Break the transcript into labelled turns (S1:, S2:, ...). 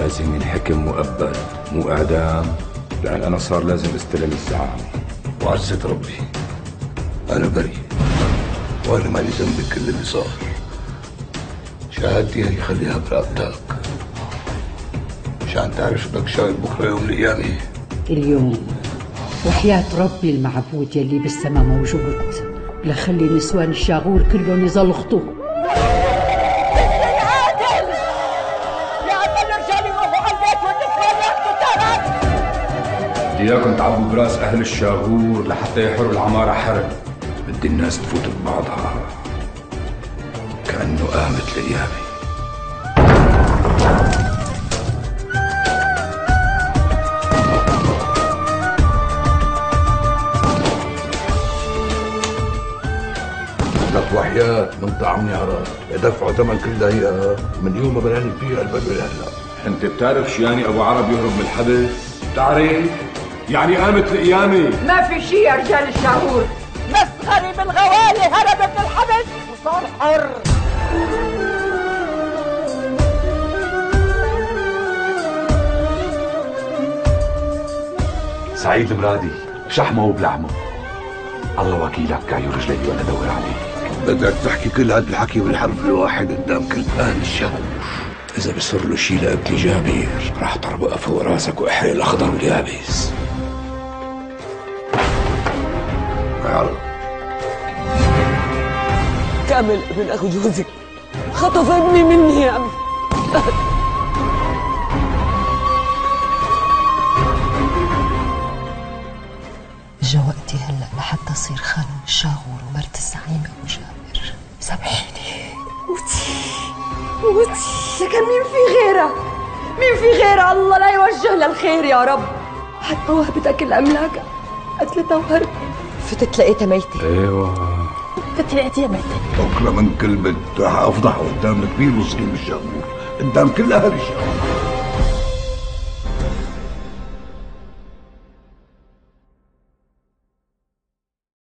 S1: لازم ينحكم مؤبد مو اعدام، لان انا صار لازم استلم الزعامه.
S2: وعزة ربي انا بريء، وانا مالي ذنب بكل اللي صار. شهادتي هي خليها برقبتك مشان تعرف انك شايل بكره يوم القيامه.
S3: اليوم وحياة ربي المعبود يلي بالسما موجود لخلي نسوان الشاغور كلهم يزلخطوا.
S1: بدي اياكم تعبوا براس اهل الشاغور لحتى يحروا العماره حرب. بدي الناس تفوت ببعضها كانه قامت القيامه.
S2: لك وحياة من طعمني عراق يدفعوا ثمن كل دقيقة من يوم ما بناني فيها البلوة لهلا.
S1: انت بتعرف شو يعني ابو عرب يهرب من الحبس؟ بتعرف؟ يعني قامت القيامة.
S3: ما في شي يا رجال الشاغور، مسخرة بالغوالي هربت من الحبس وصار حر.
S4: سعيد المرادي بشحمه وبلحمه، الله وكيلك قاعد رجلي وانا ادور عليك.
S2: بدك تحكي كل هذا الحكي بالحرف الواحد قدام كل اهل الشاغور.
S1: اذا بصير له شي لابني جابر راح طربقها فوق راسك واحرق الاخضر واليابس.
S2: ما يعرف
S5: كامل ابن اخو جوزك خطف ابني مني يا عمي.
S6: اجا وقتي هلا لحتى اصير خانم الشاغور ومرت الزعيم ابو جابر. سامحيني.
S5: موتي لكن مين في غيرها؟ مين في غيرها؟ الله لا يوجه للخير يا رب. حتى وهبتك الاملاك قتلتها وهربت. فتت لقيتها ميته.
S1: ايوه
S5: فتت لقيتها ميته.
S2: بكره من كل بنت راح افضح قدام الكبير والصغير بالشاغور قدام كل اهل الشاغور.